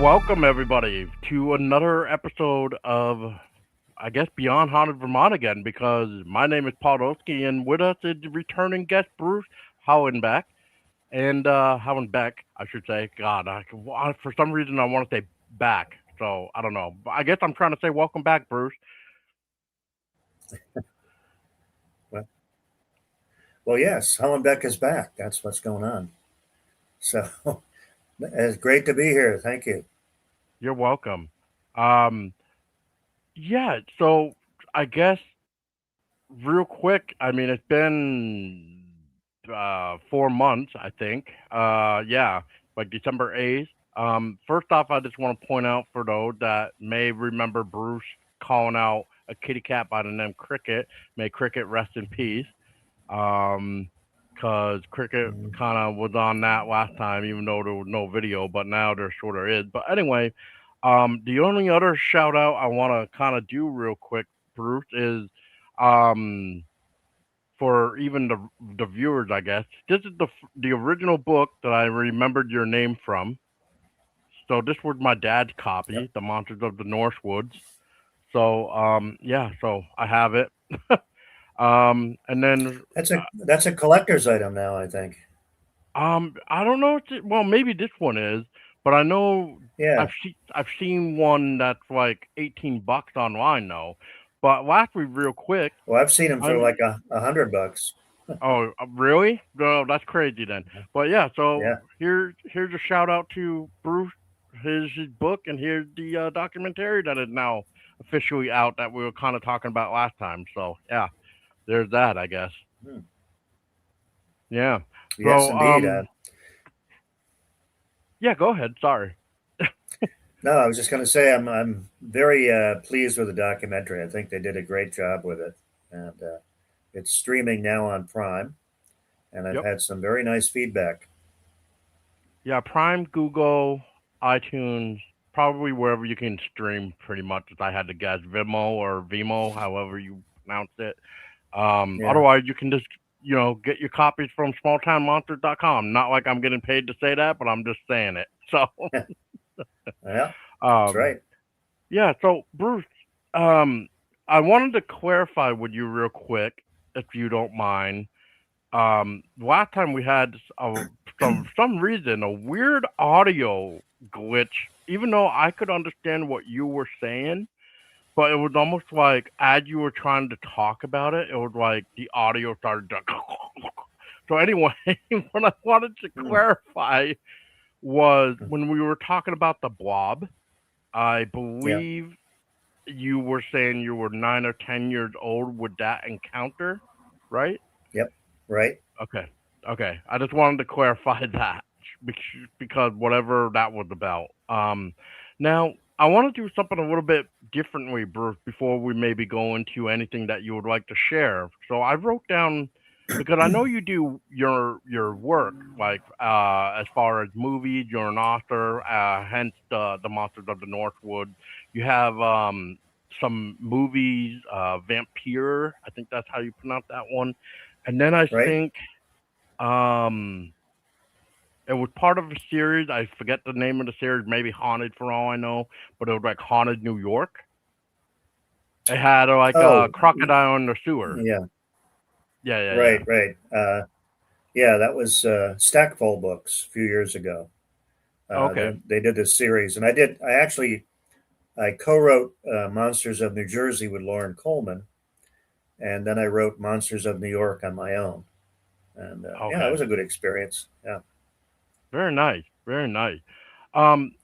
Welcome everybody to another episode of, I guess, Beyond Haunted Vermont again, because my name is Paul Dosky, and with us is returning guest Bruce Hallenbeck, and Hallenbeck, I should say. God, for some reason I want to say back, so I don't know. But I guess I'm trying to say welcome back, Bruce. Well, well, yes, Hallenbeck is back. That's what's going on. So it's great to be here. Thank you. You're welcome. Um, yeah, so I guess real quick, I mean, it's been 4 months, I think. Yeah, like December 8th. First off, I just want to point out for those that may remember Bruce calling out a kitty cat by the name Cricket. May Cricket rest in peace. Um, because Cricket Mm. kind of was on that last time, even though there was no video, but now there sort of is. But anyway, the only other shout out I want to kind of do real quick, Bruce, is um for even the viewers, I guess. This is the original book that I remembered your name from. So this was my dad's Yep. copy, The Monsters of the North Woods. So yeah, so I have it. And then That's a collector's item now, I think. I don't know. Well, maybe this one is, but I know Yeah. I've seen one that's like $18 online though. But lastly, real quick, Well, I've seen them for I like $100. Oh, really? No, that's crazy then. But yeah, so Yeah. here's a shout out to Bruce, his book, and here's the documentary that is now officially out that we were kind of talking about last time. So yeah, there's that, I guess. Hmm. Yeah. Yes, So indeed. yeah, go ahead. Sorry. No, I was just going to say I'm very pleased with the documentary. I think they did a great job with it, and it's streaming now on Prime, and I've Yep. had some very nice feedback. Yeah, Prime, Google, iTunes, probably wherever you can stream. Pretty much, if I had to guess, Vimeo or Vimo, however you pronounce it. Yeah. Otherwise, you can just, get your copies from smalltownmonsters.com. Not like I'm getting paid to say that, but I'm just saying it. So, Yeah, that's um, right. yeah. So, Bruce, um, I wanted to clarify with you real quick, if you don't mind. Last time we had for some reason a weird audio glitch, even though I could understand what you were saying. But it was almost like as you were trying to talk about it, it was like the audio started to. So anyway, what I wanted to Hmm. clarify was when we were talking about the blob. I Yeah. believe you were saying you were 9 or 10 years old with that encounter, right? Yep. Right. Okay, okay. I just wanted to clarify that because whatever that was about. Now I want to do something a little bit differently, Bruce, before we maybe go into anything that you would like to share. So I wrote down because I know you do your work like as far as movies. You're an author, hence the Monsters of the Northwood. You have some movies, Vampire. I think that's how you pronounce that one. And then I Right. think um, it was part of a series. I forget the name of the series. Maybe Haunted for all I know, but it was like Haunted New York. It had like a Oh, crocodile in the sewer. yeah. Yeah, yeah, yeah. Right. Right. Yeah, that was Stackpole Books a few years ago. Okay, They did this series, and I co-wrote Monsters of New Jersey with Lauren Coleman, and then I wrote Monsters of New York on my own. And yeah, it okay. was a good experience. Yeah. Very nice, very nice. Um,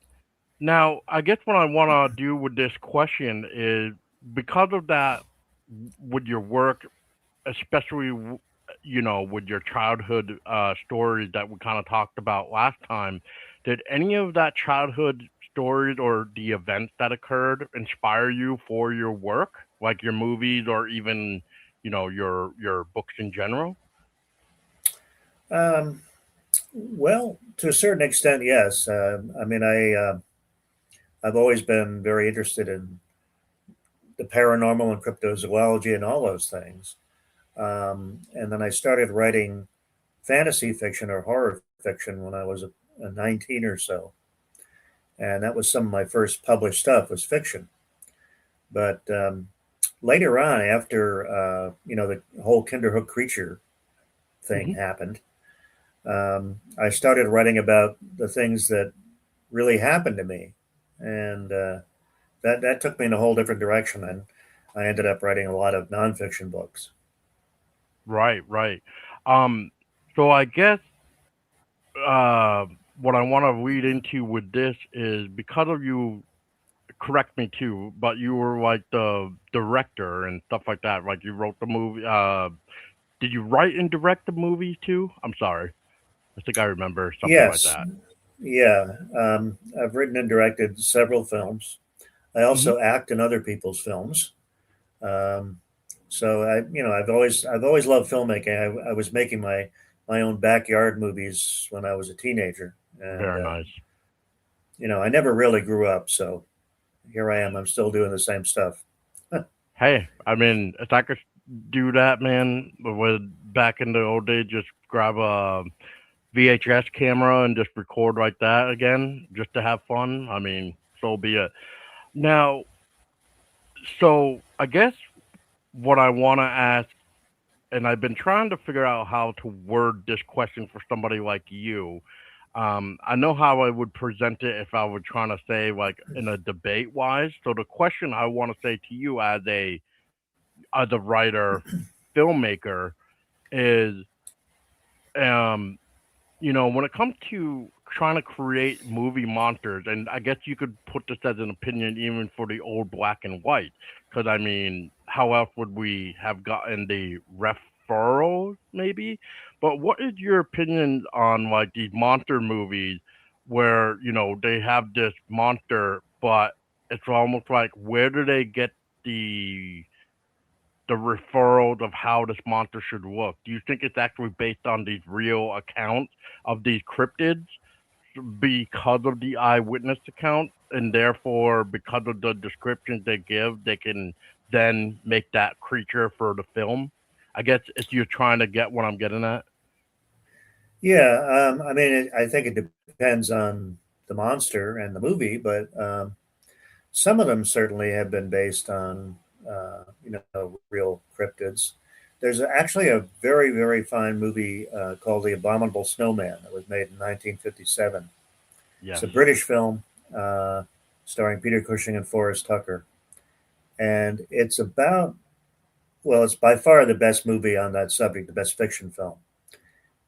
Now I guess what I want to do with this question is because of that, with your work, especially with your childhood stories that we kind of talked about last time, did any of that childhood stories or the events that occurred inspire you for your work, like your movies or even your books in general? Um, well, to a certain extent, yes. I mean, I've always been very interested in the paranormal and cryptozoology and all those things. And then I started writing fantasy fiction or horror fiction when I was 19 or so. and that was some of my first published stuff was fiction. But later on, after the whole Kinderhook Creature thing Hmm. happened, I started writing about the things that really happened to me, and that took me in a whole different direction. And I ended up writing a lot of nonfiction books. Right, right. Um, so I guess uh, what I want to read into with this is because of you. Correct me too, but you were like the director and stuff like that. Like you wrote the movie. Did you write and direct the movies too? I'm sorry. I think I remember something like Yes, that. yeah, I've written and directed several films. I Hmm. also act in other people's films. Um, so I've always loved filmmaking. I was making my own backyard movies when I was a teenager, and Very nice. I never really grew up. So here I am. I'm still doing the same stuff. Hey, I mean, if I could do that, man, with back in the old days, just grab a VHS camera and just record like that again, just to have fun. I mean, so be it. Now, so I guess what I want to ask, and I've been trying to figure out how to word this question for somebody like you. I know how I would present it if I were trying to say like in a debate wise. So the question I want to say to you as a writer, filmmaker is um when it comes to trying to create movie monsters, and I guess you could put this as an opinion even for the old black and white, because I mean, how else would we have gotten the referrals, maybe? But what is your opinion on like these monster movies where they have this monster, but it's almost like where do they get the the referrals of how this monster should look? Do you think it's actually based on these real accounts of these cryptids because of the eyewitness account, and therefore because of the descriptions they give, they can then make that creature for the film? I guess if you're trying to get what I'm getting at. Yeah, I mean, I think it depends on the monster and the movie, but some of them certainly have been based on real cryptids. There's actually a very very fine movie called The Abominable Snowman that was made in 1957. It's Yes. a British film uh, starring Peter Cushing and Forrest Tucker, and it's about, well, it's by far the best movie on that subject, the best fiction film,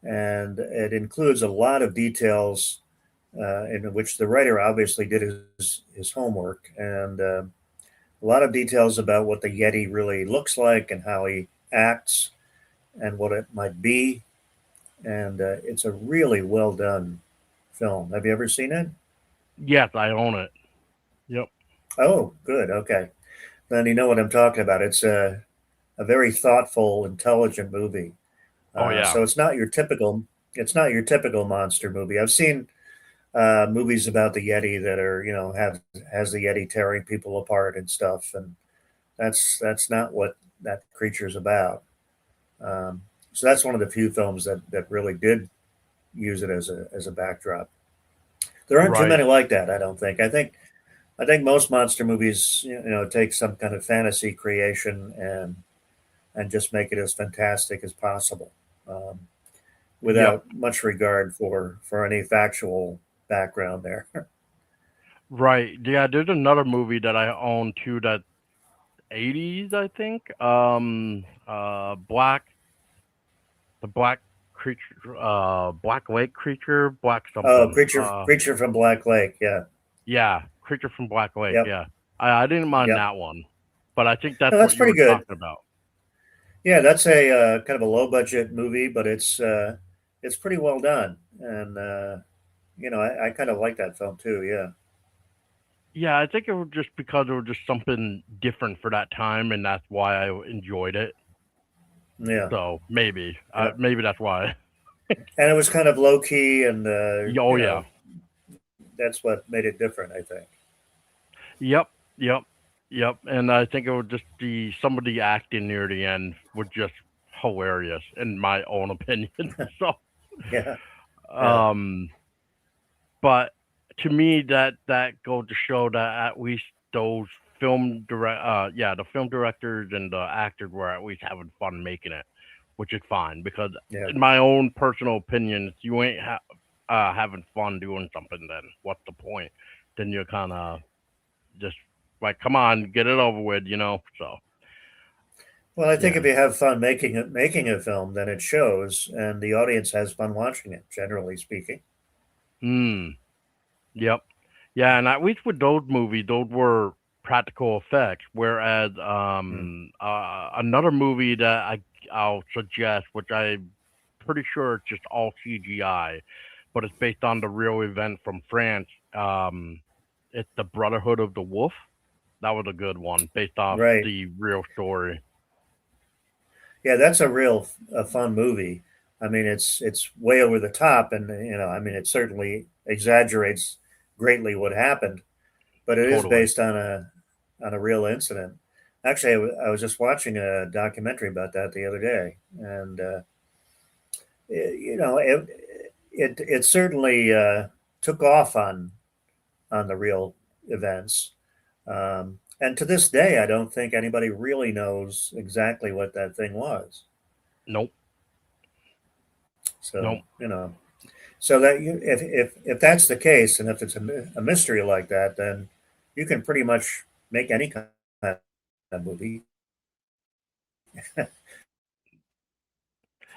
and it includes a lot of details in which the writer obviously did his homework, and a lot of details about what the Yeti really looks like and how he acts and what it might be. And it's a really well done film. Have you ever seen it? Yes, I own it. Yep. Oh, good. Okay. Then you know what I'm talking about. It's a very thoughtful, intelligent movie. Oh yeah. So it's not your typical monster movie. I've seen movies about the Yeti that are, have has the Yeti tearing people apart and stuff, and that's not what that creature's about. Um, so that's one of the few films that really did use it as a backdrop. There aren't too Right. many like that, I don't think. I think most monster movies, take some kind of fantasy creation and just make it as fantastic as possible, um, Yep. without much regard for any factual background there. Right. Yeah, there's another movie that I own too that 80s, I think. Black the black creature, black lake creature, black Oh, something. creature from Black Lake. Yeah. Yeah, creature from Black Lake. Yep. Yeah, I didn't mind Yep. that one, but I think No, that's that's what you pretty were good. talking about. Yeah, that's a kind of a low budget movie, but it's pretty well done, and I kind of like that film too. Yeah. Yeah, I think it was just because it was just something different for that time, and that's why I enjoyed it. Yeah. So maybe, Yeah. maybe that's why. And it was kind of low key, and Oh yeah. that's what made it different, I think. Yep. Yep. Yep. And I think it was just some of the acting near the end was just hilarious, in my own opinion. So, Yeah. Yeah. um, but to me that goes to show that at least those the film directors and the actors were at least having fun making it, which is fine because Yeah. in my own personal opinion, if you ain't having fun doing something, then what's the point? Then you're kind of just like, come on, get it over with, So Well, I think yeah. if you have fun making a film, then it shows, and the audience has fun watching it. Generally speaking. Hmm. Yep. Yeah, and at least with those movies, those were practical effects. Whereas Mm. another movie that I'll suggest, which I'm pretty sure it's just all CGI, but it's based on the real event from France. It's the Brotherhood of the Wolf. That was a good one, based off Right. the real story. Yeah, that's a fun movie. I mean, it's way over the top, and I mean, it certainly exaggerates greatly what happened, but it is Totally. based on a real incident. Actually, I was just watching a documentary about that the other day, and it, it certainly took off on the real events. And to this day, I don't think anybody really knows exactly what that thing was. Nope. So Nope. so that if that's the case, and if it's a mystery like that, then you can pretty much make any kind of movie,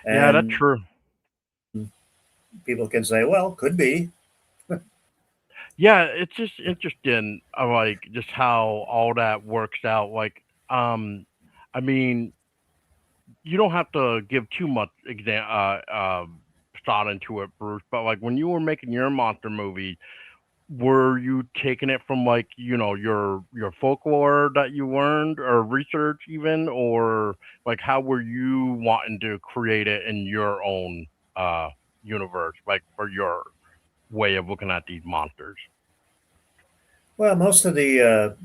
Yeah, that's and true. people can say, "Well, could be." Yeah, it's just interesting, like just how all that works out. Like, I mean, you don't have to give too much thought into it, Bruce. But like when you were making your monster movie, were you taking it from like your folklore that you learned or research even, or like how were you wanting to create it in your own uh universe, like for your way of looking at these monsters? Well, most of the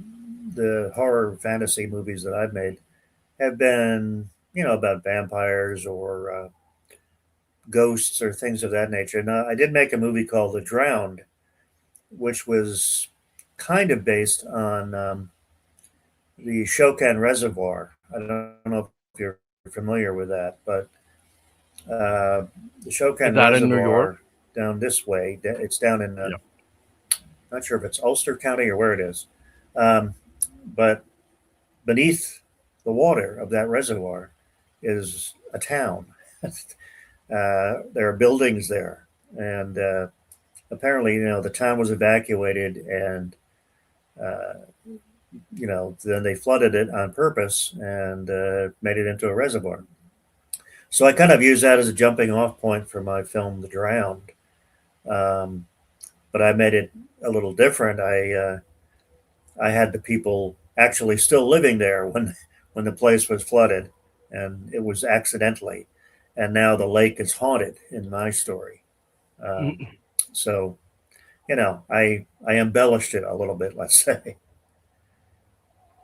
horror fantasy movies that I've made have been, about vampires or ghosts or things of that nature. Now, I did make a movie called The Drowned, which was kind of based on the Shokan Reservoir. I don't know if you're familiar with that, but the Shokan Is that in New York? Reservoir down this way, it's down in, Yep. not sure if it's Ulster County or where it is, um, but beneath the water of that reservoir is a town. There are buildings there, and apparently, the town was evacuated, and uh, then they flooded it on purpose and made it into a reservoir. So I kind of use that as a jumping off point for my film, The Drowned. Um, but I made it a little different. I had the people actually still living there when the place was flooded, and it was accidentally, and now the lake is haunted in my story. Um, so I embellished it a little bit, let's say.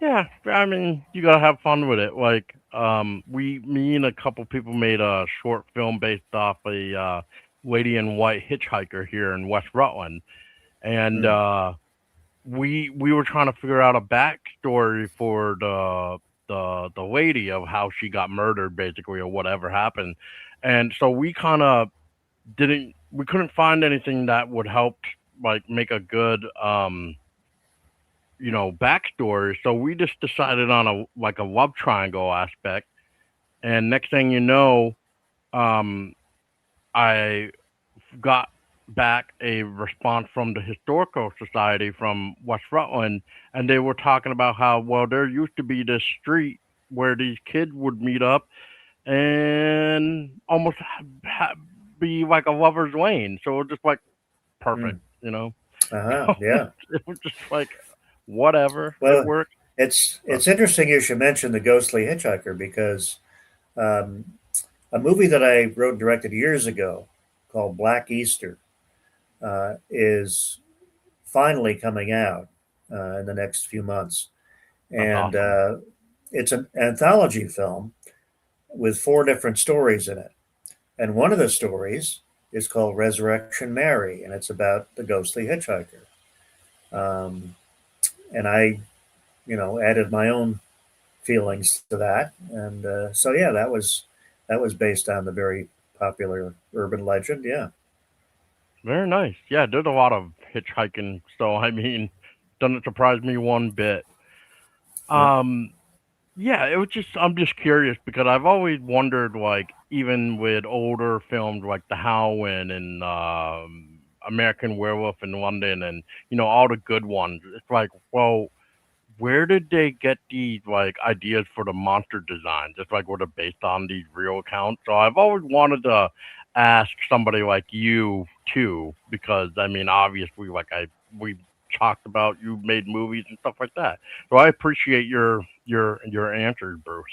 Yeah, I mean, you gotta have fun with it. Like, me and a couple people made a short film based off a lady in white hitchhiker here in West Rutland, and Mm, we were trying to figure out a backstory for the lady of how she got murdered, basically, or whatever happened, and so we couldn't find anything that would help like make a good backstory. So we just decided on a love triangle aspect. And next thing you know, um, I got back a response from the historical society from West Rutland, and they were talking about how well there used to be this street where these kids would meet up and almost be like a lover's lane. So it was just like mm. perfect. Uh-huh, yeah. It was just like whatever, it Well, worked it's perfect. interesting you should mention the ghostly hitchhiker because um, a movie that I wrote and directed years ago called Black Easter is finally coming out in the next few months, That's and awesome. it's an anthology film with four different stories in it. And one of the stories is called Resurrection Mary, and it's about the ghostly hitchhiker. Um, and I, added my own feelings to that, and so yeah, that was based on the very popular urban legend. Yeah, Very nice. Yeah, there's a lot of hitchhiking, so I mean, doesn't surprise me one bit. yeah, Um, yeah, it was just I'm just curious because I've always wondered, like, even with older films like The Howling and American Werewolf in London, and all the good ones. It's like, well, where did they get these like ideas for the monster designs? It's like, were they based on these real accounts? So I've always wanted to ask somebody like you too, because I mean, obviously, like we talked about, you made movies and stuff like that. So I appreciate your answers, Bruce.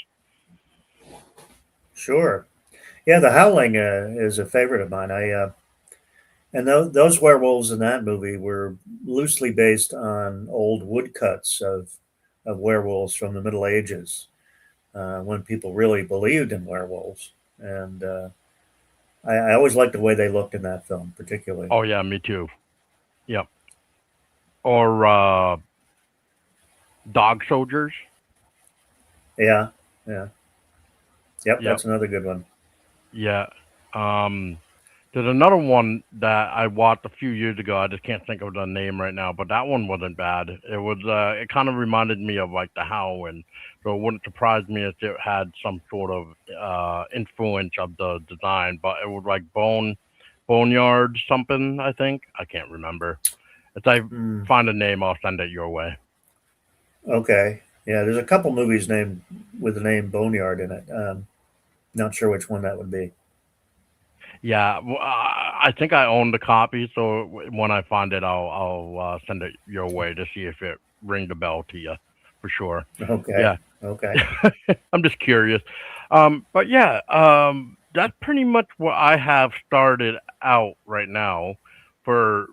sure. Yeah, The Howling is a favorite of mine. I and those werewolves in that movie were loosely based on old woodcuts of werewolves from the Middle Ages, when people really believed in werewolves. And I always liked the way they looked in that film, particularly. Oh yeah, me too. Yep. Or dog soldiers. Yeah, yeah, yep. Yep. That's another good one. Yeah. Um, there's another one that I watched a few years ago. I just can't think of the name right now, but that one wasn't bad. It was it kind of reminded me of like The How, and so it wouldn't surprise me if it had some sort of influence of the design. But it was like Boneyard something. I think I can't remember. If I Mm, find a name, I'll send it your way. okay, yeah. There's a couple movies named with the name Boneyard in it. Not sure which one that would be. Yeah, I think I own the copy, so when I find it, I'll send it your way to see if it rings a bell to you, for sure. Okay, Yeah, okay. I'm just curious. But yeah, that's pretty much what I have started out right now for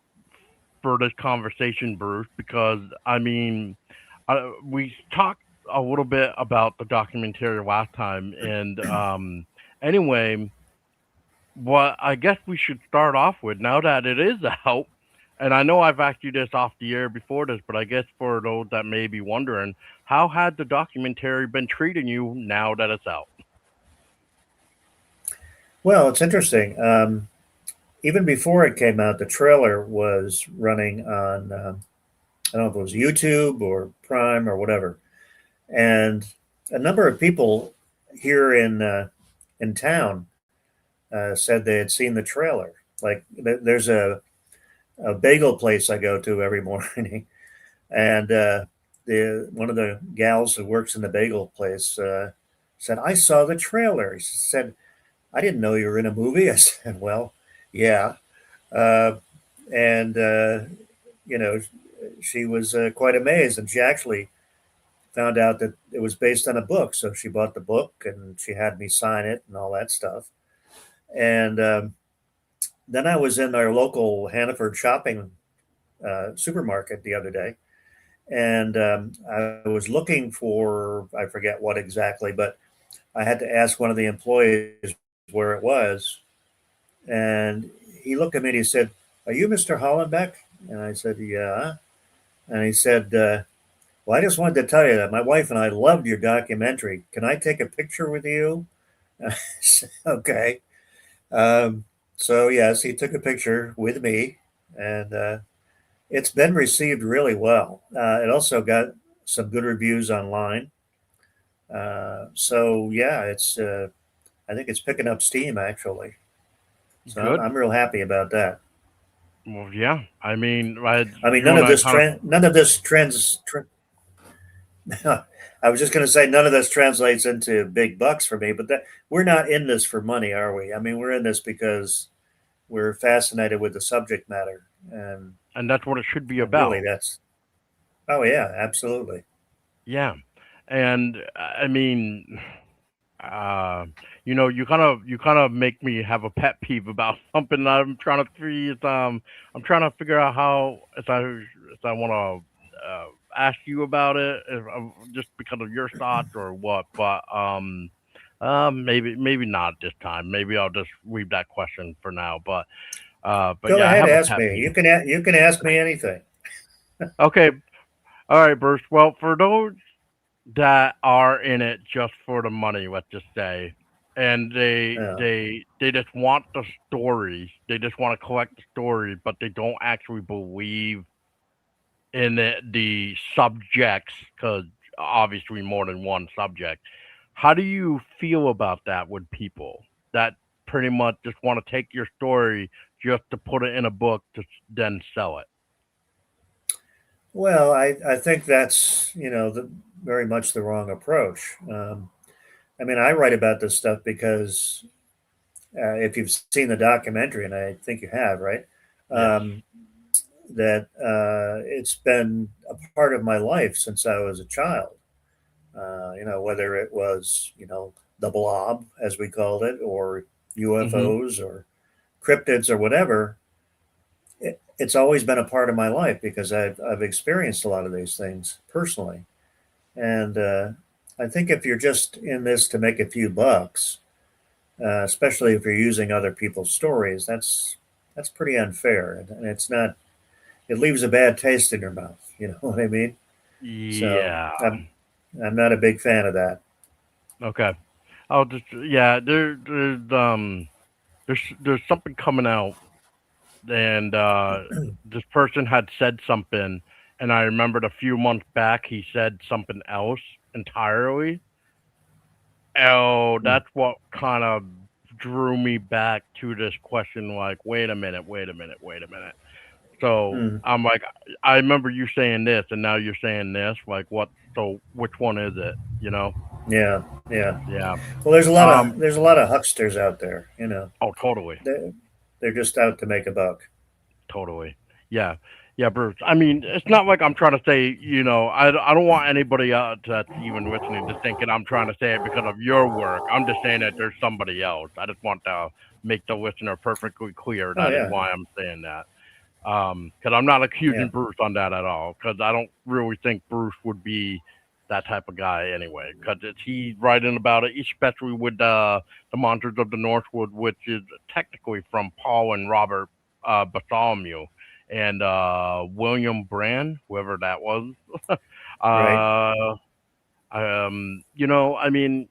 this conversation, Bruce. Because I mean, we talked a little bit about the documentary last time, and anyway, what I guess we should start off with, now that it is out, and I know I've asked you this off the air before this, but I guess for those that may be wondering, how had the documentary been treating you now that it's out? Well, it's interesting. Even before it came out, the trailer was running on, I don't know if it was YouTube or Prime or whatever, and a number of people here in town said they had seen the trailer. Like there's a bagel place I go to every morning, and the one of the gals who works in the bagel place said, "I saw the trailer." She said, "I didn't know you were in a movie." I said, "Well, yeah." Uh, and you know, she was quite amazed, and she actually found out that it was based on a book. So she bought the book, and she had me sign it and all that stuff. And then I was in our local Hannaford shopping supermarket the other day, and I was looking for, I forget what exactly, but I had to ask one of the employees where it was, and he looked at me and he said, "Are you Mr. Hollenbeck?" And I said, "Yeah." And he said, "Well, I just wanted to tell you that my wife and I loved your documentary. Can I take a picture with you?" I said, "Okay." Um, so yes, he took a picture with me, and it's been received really well. It also got some good reviews online. So yeah, it's I think it's picking up steam actually. So I'm Good. real happy about that. Well, yeah. I mean, I mean, you and I kind of. none of this trends. I was just going to say none of this translates into big bucks for me, but we're not in this for money, are we? I mean, we're in this because we're fascinated with the subject matter, And that's what it should be and really, about. that's oh yeah, absolutely. Yeah. And I mean, uh, you kind of make me have a pet peeve about something that I'm trying to freeze. I'm trying to figure out how if I want to ask you about it, if, just because of your thoughts or what. But Maybe not this time. Maybe I'll just leave that question for now. But Go yeah, I ahead, have a ask pet me. peeve. You can ask me anything. Okay, all right, Bruce. Well, for those that are in it just for the money, let's just say, and Yeah. they just want the stories. They just want to collect the story, but they don't actually believe in the subjects because obviously more than one subject. How do you feel about that with people that pretty much just want to take your story just to put it in a book to then sell it? Well, I think that's very much the wrong approach. I mean, I write about this stuff because if you've seen the documentary, and I think you have, right? Yes. Um, that it's been a part of my life since I was a child. Whether it was the blob, as we called it, or Mhm. UFOs or cryptids or whatever. It's always been a part of my life because I've experienced a lot of these things personally. And I think if you're just in this to make a few bucks, especially if you're using other people's stories, that's pretty unfair, and it's not. It leaves a bad taste in your mouth. You know what I mean? So Yeah. I'm not a big fan of that. Okay. I'll just yeah. There's something coming out, and this person had said something, and I remembered a few months back he said something else entirely. Oh, Mm. that's what kind of drew me back to this question. Like, wait a minute, wait a minute, wait a minute. So Mm. I'm like, I remember you saying this, and now you're saying this. Like, what? So which one is it? You know? Yeah, yeah. Yeah. Well, Um. there's a lot of hucksters out there. Oh, totally. They they're just out to make a buck. Totally. Yeah. Yeah, Bruce. I mean, it's not like I'm trying to say, I don't want anybody that's even listening to thinking I'm trying to say it because of your work. I'm just saying that there's somebody else. I just want to make the listener perfectly clear Oh that is yeah, why I'm saying that. Because I'm not yeah. accusing Bruce on that at all. Because I don't really think Bruce would be that type of guy anyway. Because it's he's writing about it, especially with the Monsters of the Northwood, which is technically from Paul and Robert Bartholomew and William Brand, whoever that was. Right. uh, I mean,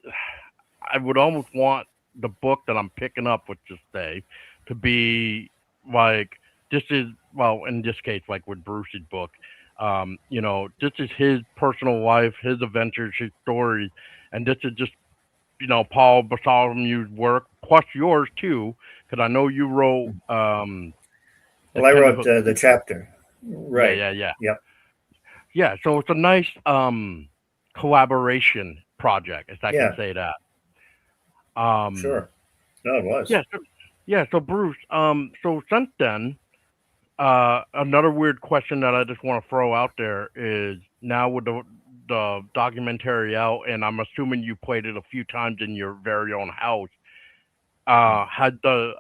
I would almost want the book that I'm picking up, let's just say, to be like this is well in this case like with Bruce's book. This is his personal life, his adventures, his stories, and this is just Paul Bartholomew's work plus yours too, because I know you wrote the Well, I wrote Kinderhook the Creature. chapter. Yeah, Right. yeah, yeah, Yep. yeah. So it's a nice collaboration project, if I can Yeah. say that. Um, Sure. No, it was. yeah, yeah, so Bruce, so since then, another weird question that I just want to throw out there is now with the documentary out, and I'm assuming you played it a few times in your very own house. Uh, had the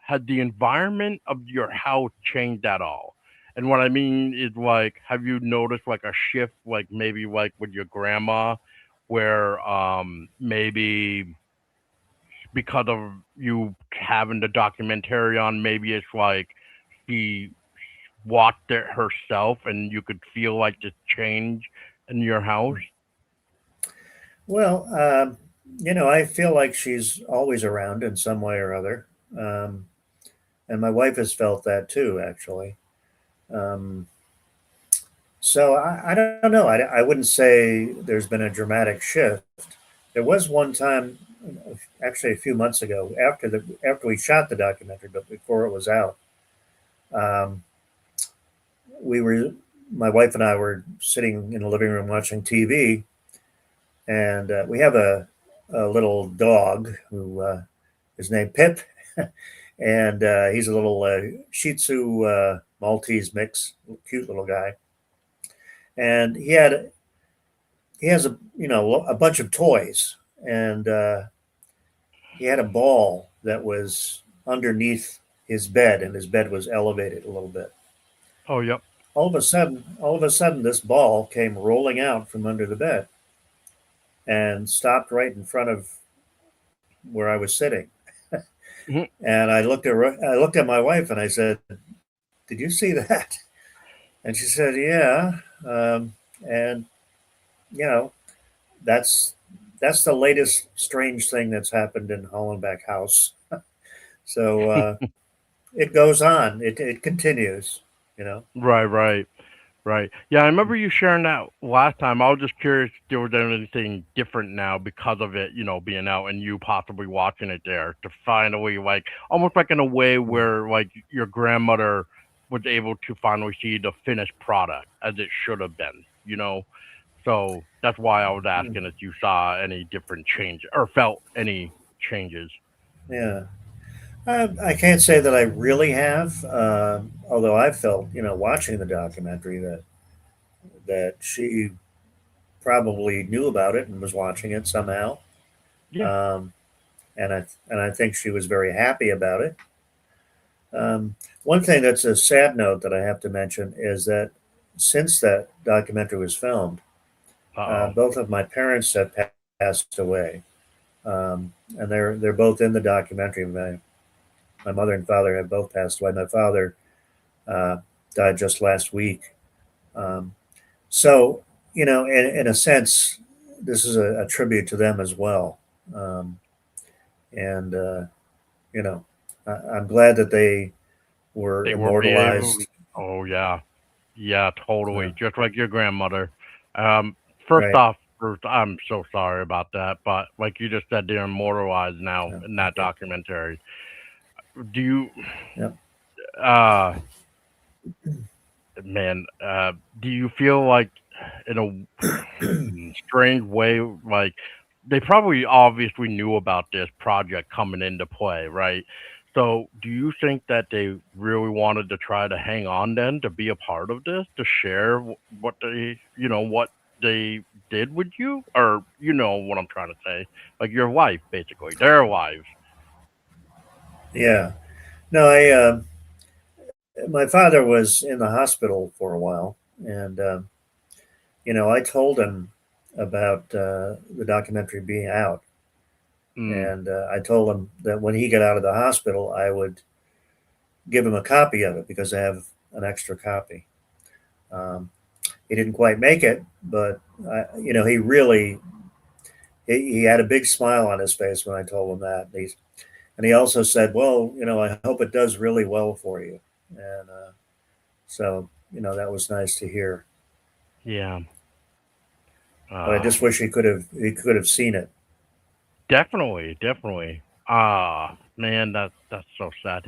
had the environment of your house changed at all? And what I mean is like, have you noticed like a shift, like maybe like with your grandma, where maybe because of you having the documentary on, maybe it's like she watched it herself and you could feel like the change in your house. Well, I feel like she's always around in some way or other, um, and my wife has felt that too, actually. Um, so I don't know. I wouldn't say there's been a dramatic shift. There was one time, actually a few months ago, after we shot the documentary, but before it was out. Um, we were My wife and I were sitting in the living room watching TV, and we have a little dog who is named Pip, and he's a little Shih Tzu Maltese mix, cute little guy, and he has a bunch of toys, and he had a ball that was underneath his bed, and his bed was elevated a little bit. Oh, yep. All of a sudden, this ball came rolling out from under the bed and stopped right in front of where I was sitting, Mhm. and I looked at my wife and I said, "Did you see that?" And she said, "Yeah." And you know, that's that's the latest strange thing that's happened in Hollenbeck House. So it goes on. It continues. You know. Right, right. Right. Yeah, I remember you sharing that last time. I was just curious if there was anything different now because of it, being out and you possibly watching it there to finally like almost like in a way where like your grandmother was able to finally see the finished product as it should have been. So that's why I was asking if you saw any different change or felt any changes. Yeah. I can't say that I really have, although I felt, watching the documentary that she probably knew about it and was watching it somehow, Yeah. um, and I think she was very happy about it. One thing that's a sad note that I have to mention is that since that documentary was filmed, Uh-oh. both of my parents have passed away, and they're both in the documentary. My mother and father have both passed away. My father uh, died just last week. Um, so, in a sense, this is a tribute to them as well. Um, and, you know, I'm glad that they were They will be able. immortalized. Oh yeah. Yeah, Uh, totally. Just like your grandmother. Um, First right. off, Bruce, I'm so sorry about that. But like you just said, they're immortalized now Yeah. in that documentary. Do you, Yeah. uh, man, do you feel like in a strange way, like they probably obviously knew about this project coming into play, right? So, do you think that they really wanted to try to hang on then to be a part of this, to share what they did with you, or you know what I'm trying to say, like your life, basically, their lives. Yeah. No, my father was in the hospital for a while, and, I told him about the documentary being out. Mm, And I told him that when he got out of the hospital, I would give him a copy of it because I have an extra copy. Um, he didn't quite make it, but he really he had a big smile on his face when I told him that. And he also said, "Well, I hope it does really well for you." And so that was nice to hear. yeah. But I Uh, just wish he could have seen it. Definitely, definitely. Man, that's so sad.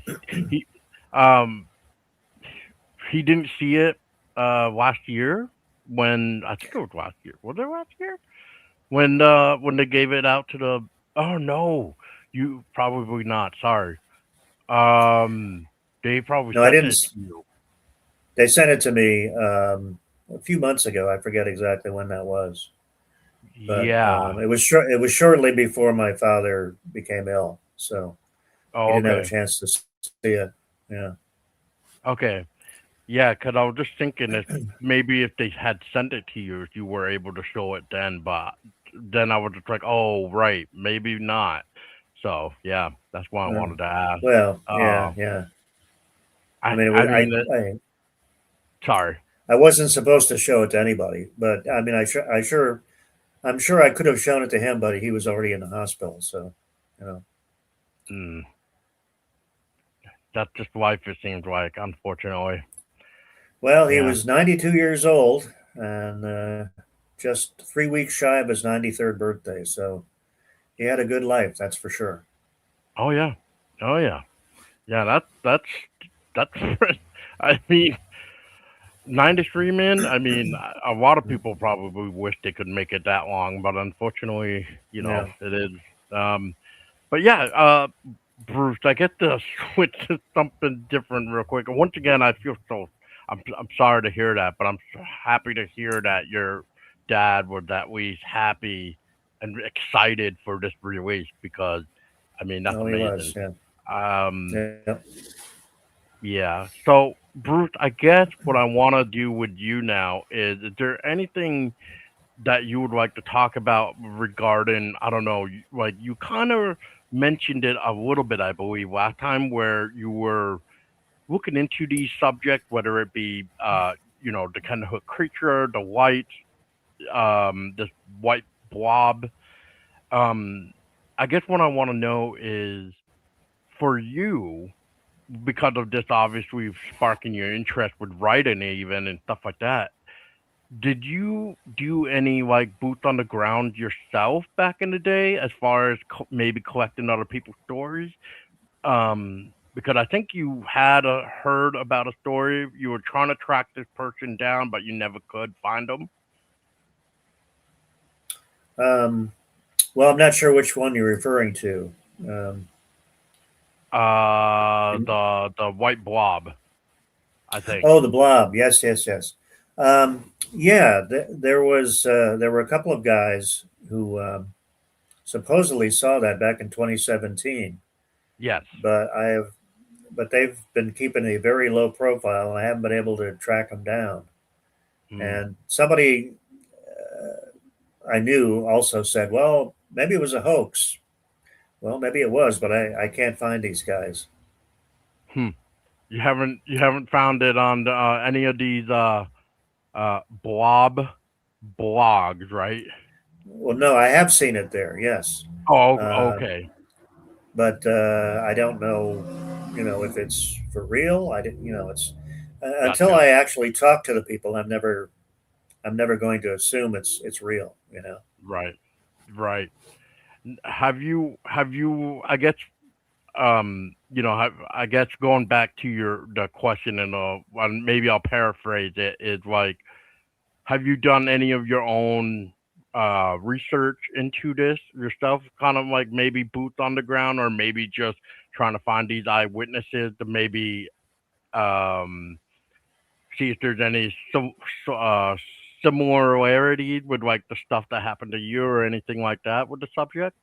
He um he didn't see it last year when I think it was last year. Was it last year? When they gave it out to the oh no, you probably not, sorry. Um they probably No, I sent didn't. it to you. They sent it to me a few months ago. I forget exactly when that was. But Yeah. it was shortly before my father became ill, so he Oh, didn't have a okay. chance to see it. Yeah, Okay. Yeah, because I was just thinking if maybe if they had sent it to you, if you were able to show it then, but then I was just like, oh, right, maybe not. So yeah, that's why I uh, wanted to ask. well, Uh, yeah, yeah. I I mean, I mean, sorry. I wasn't supposed to show it to anybody, but I mean, I'm sure I could have shown it to him, but he was already in the hospital, so you know. Mm, that's just life. It seems like, unfortunately. Well, he Yeah. was 92 years old and just 3 weeks shy of his 93rd birthday, so he had a good life, that's for sure. Oh yeah. Oh yeah. Yeah. That's. I mean, 93, man. I mean, a lot of people probably wish they could make it that long, but unfortunately, Yeah. it is. Um, But yeah, Bruce, I get to switch to something different real quick. And once again, I feel so. I'm sorry to hear that, but I'm so happy to hear that your dad was at least happy and excited for this release because, I mean, that's Oh, he was. amazing. Yeah. Um, Yeah. yeah. So, Bruce, I guess what I want to do with you now is there anything that you would like to talk about regarding, I don't know, like you kind of mentioned it a little bit, I believe, last time, where you were looking into these subjects, whether it be, the Kinderhook Creature, this white blob. Um, I guess what I want to know is, for you, because of this obviously sparking your interest with writing even and stuff like that, did you do any like boots on the ground yourself back in the day, as far as maybe collecting other people's stories? Because I think you had heard about a story. You were trying to track this person down, but you never could find them. Um, well, I'm not sure which one you're referring to. Um, in, The white blob, I think. oh, the Blob. Yes, yes, yes. Yeah, there were a couple of guys who supposedly saw that back in 2017, Yes. but they've been keeping a very low profile, and I haven't been able to track them down. Hmm. And somebody I knew also said, "Well, maybe it was a hoax." Well, maybe it was, but I can't find these guys. Hmm. You haven't found it on any of these blob blogs, right? Well, no, I have seen it there, yes, Oh, uh, okay. but I don't know, if it's for real. I didn't, it's until Gotcha. I actually talk to the people. I'm never going to assume it's real. Right. Right. Have you, I guess, I guess, going back to the question, and maybe I'll paraphrase it, is like, have you done any of your own research into this yourself, kind of like maybe boots on the ground, or maybe just trying to find these eyewitnesses to maybe um see if there's any similarity with like the stuff that happened to you or anything like that with the subject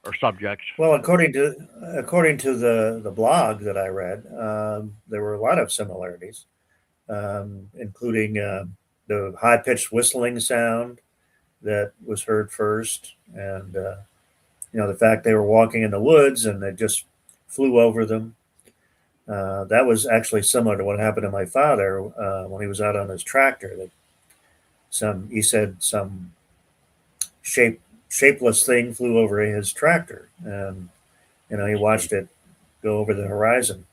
or subjects? Well, according to the blog that I read, there were a lot of similarities, including the high pitched whistling sound that was heard first, and the fact they were walking in the woods and they just flew over them. That was actually similar to what happened to my father when he was out on his tractor. That he said some shapeless thing flew over his tractor, and he watched it go over the horizon.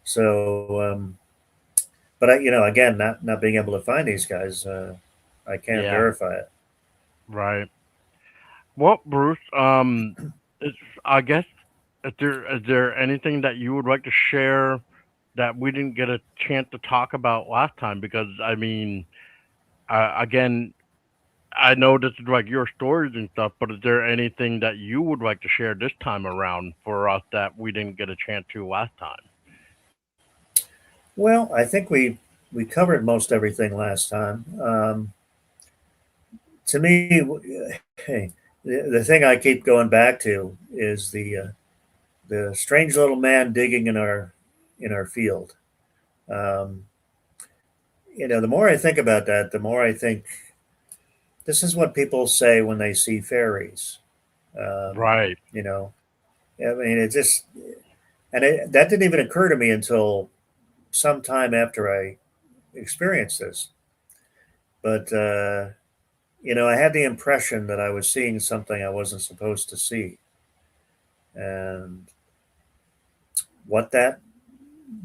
So, but again, not being able to find these guys, I can't Yeah, verify it. right. Well, Bruce, it's, I guess, is there anything that you would like to share that we didn't get a chance to talk about last time? Because I mean, again, I know this is like your stories and stuff, but is there anything that you would like to share this time around for us that we didn't get a chance to last time? Well, I think we covered most everything last time. To me, hey, the thing I keep going back to is the strange little man digging in our field. Um, the more I think about that, the more I think this is what people say when they see fairies. Um, Right. you know, I mean, that didn't even occur to me until some time after I experienced this. But I had the impression that I was seeing something I wasn't supposed to see, and what that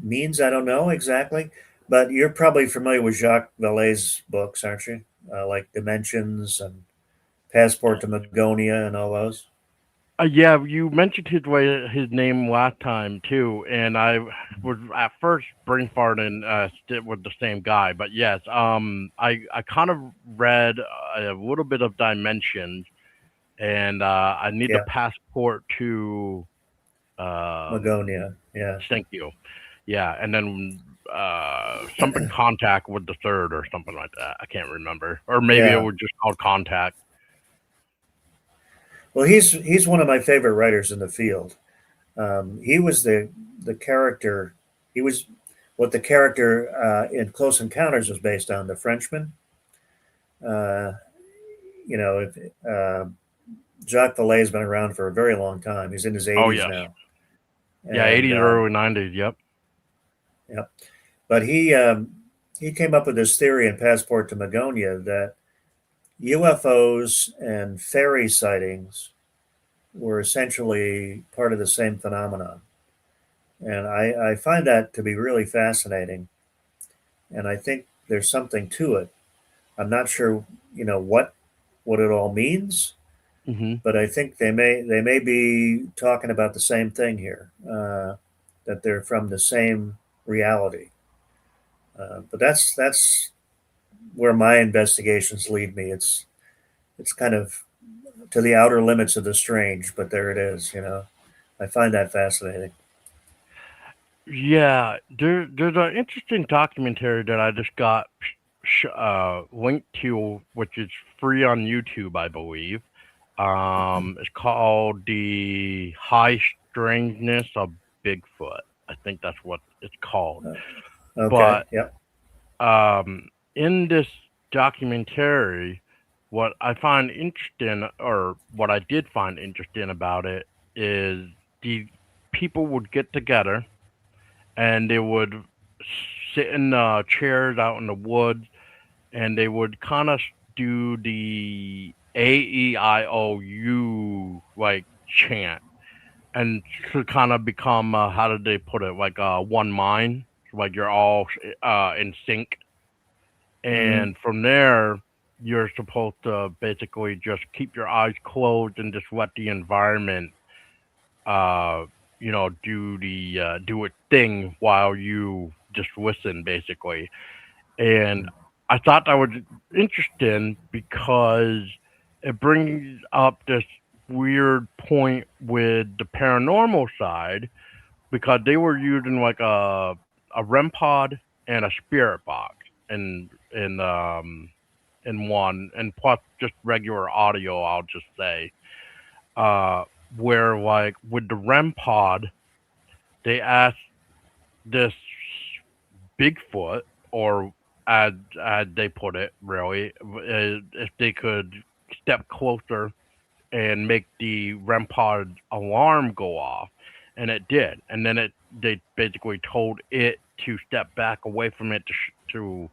means, I don't know exactly. But you're probably familiar with Jacques Vallée's books, aren't you? Like Dimensions and Passport to Magonia and all those. Yeah, you mentioned his name last time too, and I was at first brain farting with the same guy, but yes, I kind of read a little bit of Dimensions, and I need the Yeah, passport to Magonia. Yeah, thank you, yeah, and then something contact with the third or something like that. I can't remember, or maybe it yeah. was just called contact. Well, he's one of my favorite writers in the field. He was the character. He was what the character in Close Encounters was based on, the Frenchman. Uh, you know, if, uh, Jacques Vallée's been around for a very long time. He's in his Oh 80s yes. now, Yeah, and 80s, early 90s. Yep. yeah, but he came up with this theory in Passport to Magonia that UFOs and fairy sightings were essentially part of the same phenomenon, and I find that to be really fascinating, and I think there's something to it. I'm not sure, what it all means, Hmm. but I think they may be talking about the same thing here, that they're from the same reality. But that's where my investigations lead me. It's kind of to the outer limits of the strange, but there it is. I find that fascinating. Yeah, there's an interesting documentary that I just got linked to, which is free on YouTube, I believe. It's called The High Strangeness of Bigfoot. I think that's what it's called. Uh, okay. But Yep. in this documentary, what I find interesting, or what I did find interesting about it, is the people would get together and they would sit in chairs out in the woods, and they would kind of do the AEIOU like chant, and to kind of become how did they put it, like one mind, like you're all in sync, Mm-hmm. and from there you're supposed to basically just keep your eyes closed and just let the environment uh do its thing while you just listen basically. And I thought that was interesting because it brings up this weird point with the paranormal side, because they were using like a REM pod and a spirit box in one, and plus just regular audio, I'll just say. Uh where like with the REM pod, they asked this Bigfoot, or as they put it, really, if they could step closer and make the REM pod alarm go off, and it did. And then they basically told it to step back away from it to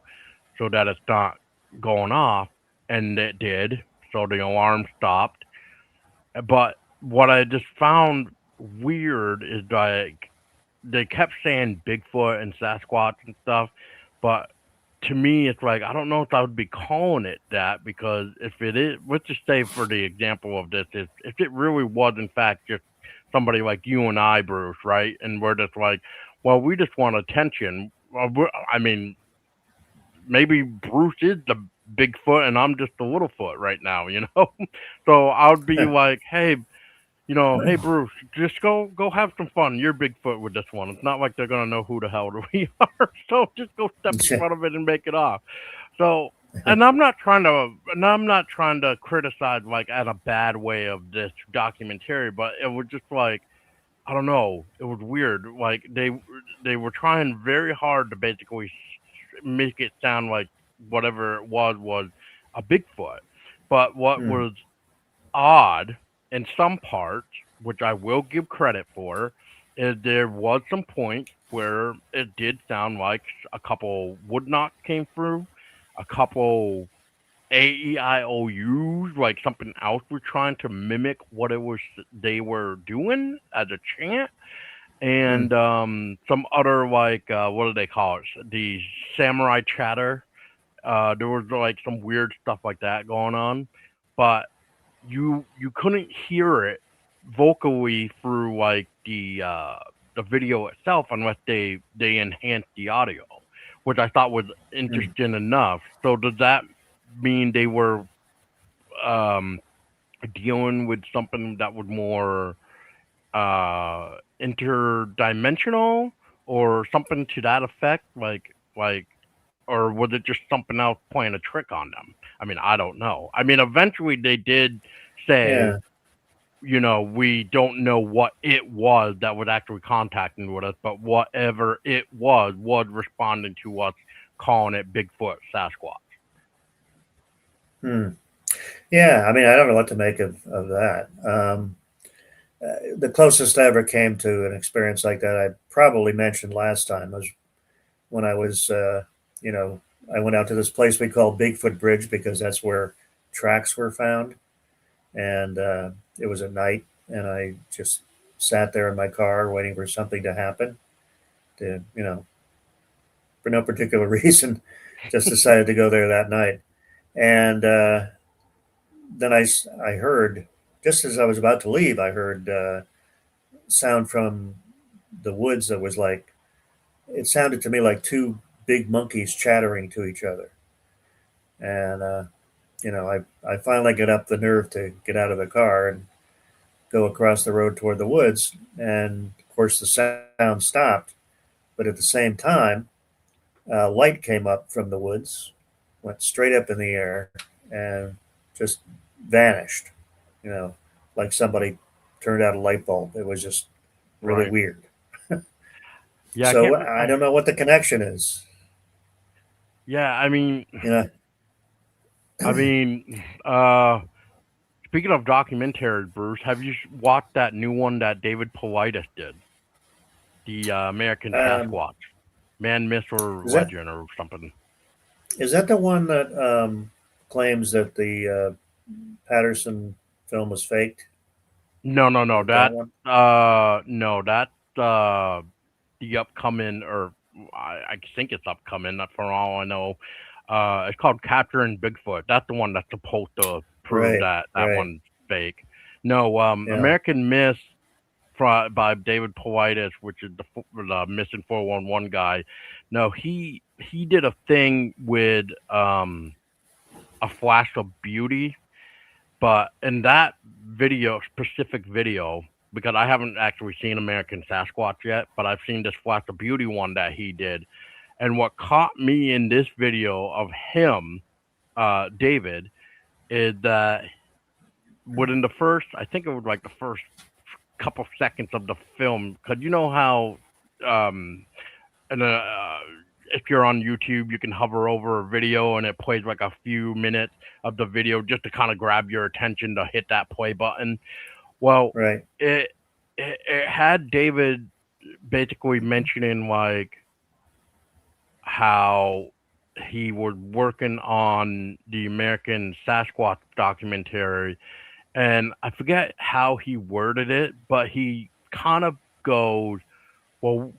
so that it's not going off, and it did. So the alarm stopped. But what I just found weird is like they kept saying Bigfoot and Sasquatch and stuff, but to me, it's like I don't know if I would be calling it that, because if it is, let's just say for the example of this, if it really was in fact just somebody like you and I, Bruce, right, and we're just like, well, we just want attention. Well, I mean, maybe Bruce is the Bigfoot and I'm just the Littlefoot right now, you know. So I would be like, hey, hey Bruce, just go have some fun. You're Bigfoot with this one. It's not like they're gonna know who the hell we are. So just go step in front of it and make it off. So, and I'm not trying to criticize like at a bad way of this documentary, but it was just like I don't know. It was weird. Like they were trying very hard to basically make it sound like whatever it was a Bigfoot. But what Hmm. was odd in some parts, which I will give credit for, is there was some points where it did sound like a couple wood knocks came through, a couple AEIOUs, like something else was trying to mimic what it was they were doing as a chant, Hmm. and some other like what do they call it? The samurai chatter. There was like some weird stuff like that going on, but you couldn't hear it vocally through like the video itself unless they enhanced the audio, which I thought was Hmm. interesting enough. So does that mean they were um dealing with something that was more interdimensional or something to that effect, like or was it just something else playing a trick on them? I mean, I don't know. I mean, eventually they did say, Yeah. we don't know what it was that was actually contacting with us, but whatever it was responding to us calling it Bigfoot, Sasquatch. Hmm. Yeah, I mean, I don't know what to make of that. The closest I ever came to an experience like that, I probably mentioned last time, was when I was, you know, I went out to this place we call Bigfoot Bridge because that's where tracks were found. And it was at night, and I just sat there in my car waiting for something to happen. For no particular reason, just decided to go there that night. And then I heard, just as I was about to leave, I heard sound from the woods that was like, it sounded to me like two big monkeys chattering to each other. And, I finally get up the nerve to get out of the car and go across the road toward the woods. And of course, the sound stopped. But at the same time, light came up from the woods, went straight up in the air, and just vanished. You know, like somebody turned out a light bulb. It was just really Right. weird. Yeah, I So can't. I don't know what the connection is. Yeah, I mean, You know, I mean, uh, speaking of documentaries, Bruce, have you watched that new one that David Paulides did? The American um, Sasquatch, man, myth, or is that legend, or something. is that the one that claims that the Patterson film was faked? No, no, Is no. it that That one? no, that the upcoming, or I think it's upcoming. Not for all I know. It's called Capturing Bigfoot. That's the one that's supposed to prove Right, that right. one's fake. No, Yeah. American Myth by David Paulides, which is the missing 411 guy. No, he did a thing with a flash of beauty, but in that specific video, because I haven't actually seen American Sasquatch yet, but I've seen this Flash of Beauty one that he did. And what caught me in this video of him, David, is that within the first, I think it was like the first couple seconds of the film, because you know how, um, and if you're on YouTube, you can hover over a video and it plays like a few minutes of the video just to kind of grab your attention to hit that play button. Well, Right. it it had David basically mentioning like how he was working on the American Sasquatch documentary, and I forget how he worded it, but he kind of goes, "Well,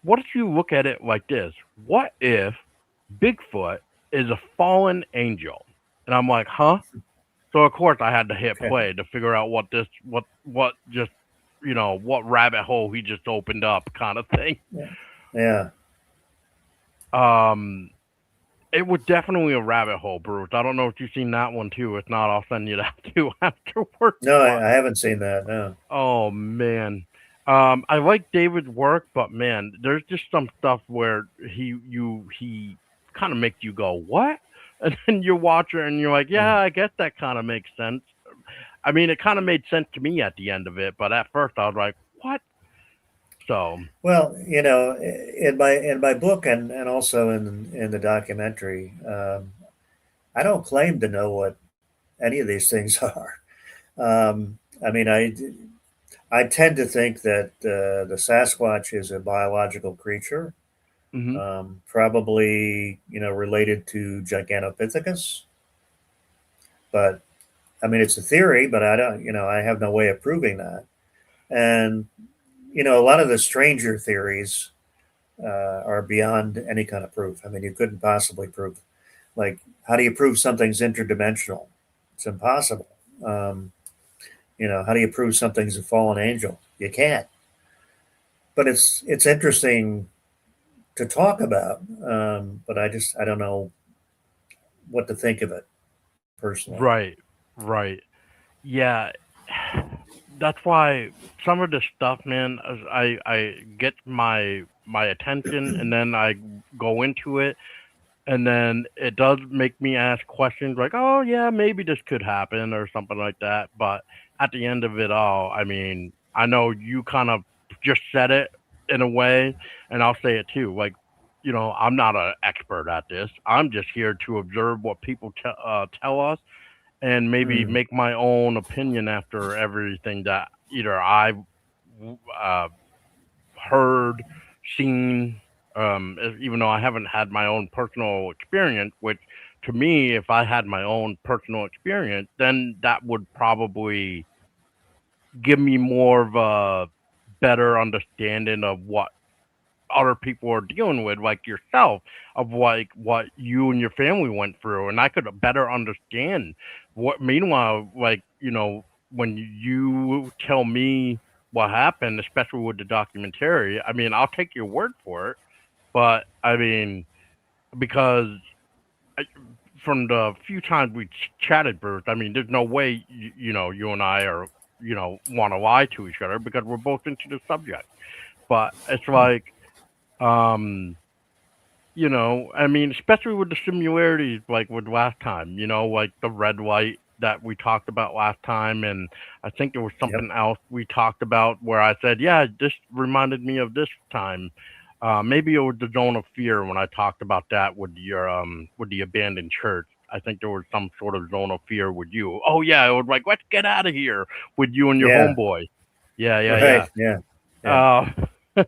what if you look at it like this? What if Bigfoot is a fallen angel?" And I'm like, "Huh?" So of course I had to hit Okay. play to figure out what just what rabbit hole he just opened up kind of thing. Yeah. Yeah. Um it was definitely a rabbit hole, Bruce. I don't know if you've seen that one too. If not, I'll send you that too afterwards. No, But I haven't seen that. No. oh man. I like David's work, but man, there's just some stuff where he kind of makes you go, "What?" And then you watch it and you're like, "Yeah, Mm. I guess that kind of makes sense." I mean, it kind of made sense to me at the end of it, but at first I was like, "What?" So, Well, in my book and also in the documentary, I don't claim to know what any of these things are. I mean, I tend to think that the Sasquatch is a biological creature, hmm probably related to Gigantopithecus. But I mean, it's a theory, but I don't, I have no way of proving that. And a lot of the stranger theories are beyond any kind of proof. I mean, you couldn't possibly prove. Like, how do you prove something's interdimensional? It's impossible. Um, how do you prove something's a fallen angel? You can't. But it's interesting to talk about. But I don't know what to think of it personally. right, right, yeah. That's why some of the stuff, man, I get my attention, and then I go into it, and then it does make me ask questions like, "Oh yeah, maybe this could happen" or something like that. But at the end of it all, I mean, I know you kind of just said it in a way, and I'll say it too. Like, I'm not an expert at this. I'm just here to observe what people tell us, and maybe Mm. make my own opinion after everything that either I've uh, heard, seen, even though I haven't had my own personal experience, which to me, if I had my own personal experience, then that would probably give me more of a better understanding of what other people are dealing with, like yourself, of like what you and your family went through, and I could better understand what. Meanwhile, like when you tell me what happened, especially with the documentary, I mean, I'll take your word for it, but I mean, because I, from the few times we chatted, Bruce, I mean, there's no way you and I are want to lie to each other because we're both into the subject, but it's like um I mean, especially with the similarities, like with last time, like the red light that we talked about last time, and I think there was Yep. something else we talked about where I said, yeah, this reminded me of this time. Maybe it was the zone of fear when I talked about that with the abandoned church. I think there was some sort of zone of fear with you. Oh yeah, it was like let's get out of here with you and your Yeah. homeboy. Yeah, yeah, yeah. Right. Yeah. Yeah. Uh,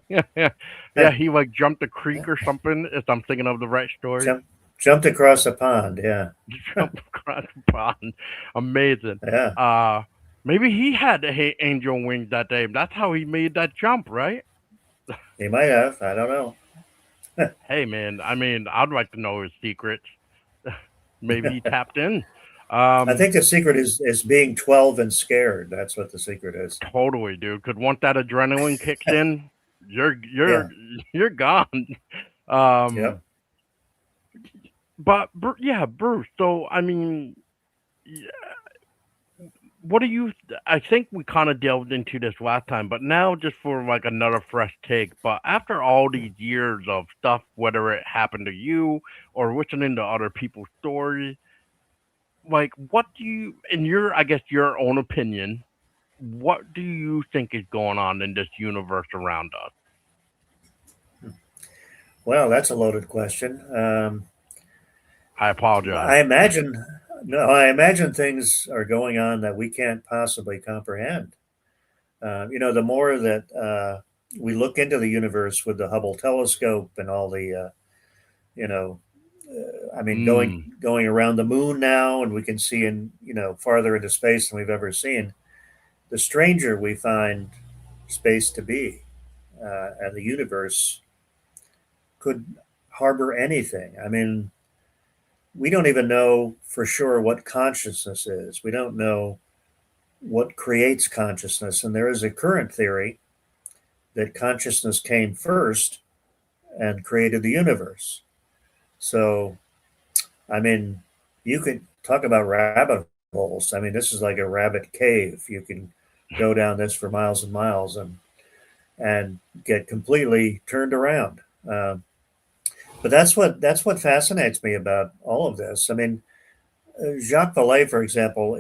yeah, Heh. yeah, he like jumped a creek or something. If I'm thinking of the right story, Jump, jumped across a pond. Yeah. jump across the pond. Amazing. Yeah. Uh, maybe he had angel wings that day. That's how he made that jump, right? He might have. I don't know. Hey, man. I mean, I'd like to know his secrets. Maybe he tapped in. I Um, think the secret is being 12 and scared. That's what the secret is. totally, dude. Because once that adrenaline kicks in, you're you're Yeah. you're gone. Yep. Um, but yeah, Bruce. So I mean, what do you I think we kind of delved into this last time, but now just for like another fresh take, but after all these years of stuff, whether it happened to you or listening to other people's stories, like what do you, in your, I guess, your own opinion, what do you think is going on in this universe around us? Well, that's a loaded question. I apologize. I imagine, no, I imagine things are going on that we can't possibly comprehend. The more that we look into the universe with the Hubble telescope and all the, you know, I mean, going Mm, going around the moon now, and we can see in farther into space than we've ever seen. The stranger we find space to be, and the universe could harbor anything. I mean, we don't even know for sure what consciousness is. We don't know what creates consciousness, and there is a current theory that consciousness came first and created the universe. So, I mean, you could talk about rabbit holes. I mean, this is like a rabbit cave. You can go down this for miles and miles and get completely turned around. But that's what fascinates me about all of this. I mean, Jacques Vallée, for example,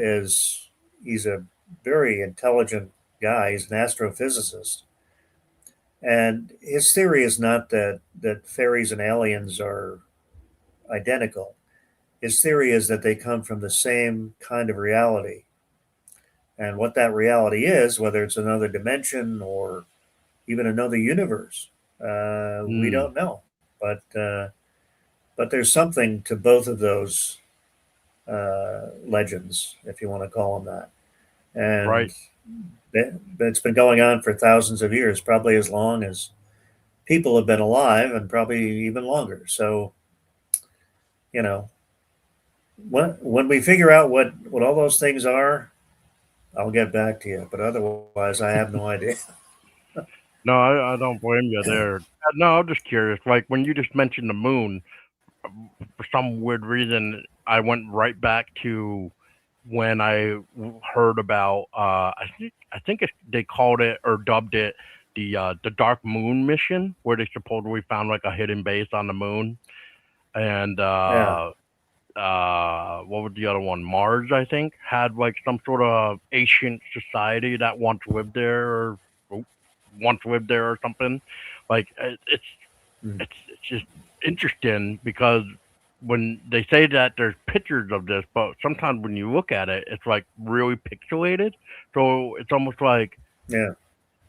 he's a very intelligent guy. He's an astrophysicist, and his theory is not that fairies and aliens are identical. His theory is that they come from the same kind of reality, and what that reality is, whether it's another dimension or even another universe, we mm, don't know. But there's something to both of those legends, if you want to call them that, and right. it's been going on for thousands of years, probably as long as people have been alive, and probably even longer. So, you know, when we figure out what all those things are, I'll get back to you. But otherwise, I have no idea. No, I don't blame you there. No, I'm just curious. Like when you just mentioned the moon, for some weird reason, I went right back to when I heard about. I think they called it or dubbed it the Dark Moon mission, where they supposedly found like a hidden base on the moon, and Yeah, what was the other one? Mars, I think, had like some sort of ancient society that once lived there or something. Like it's mm, it's just interesting because when they say that there's pictures of this, but sometimes when you look at it, it's like really pixelated. So it's almost like, Yeah.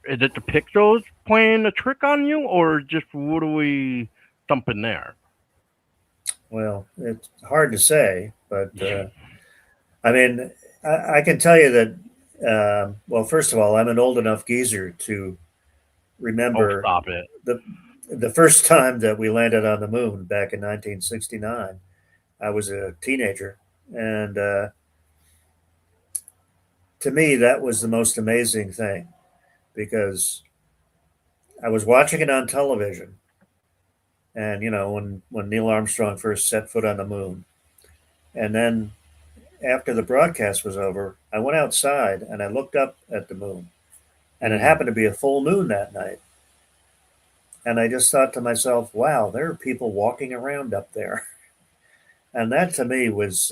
is it the pixels playing a trick on you, or just literally something there? Well, it's hard to say, but I mean, I can tell you that. Well, first of all, I'm an old enough geezer to Oh, remember stop it! the the first time that we landed on the moon back in 1969. I was a teenager, and to me, that was the most amazing thing because I was watching it on television, and when Neil Armstrong first set foot on the moon, and then after the broadcast was over, I went outside and I looked up at the moon, and it Mm. happened to be a full moon that night. And I just thought to myself, wow, there are people walking around up there. And that to me was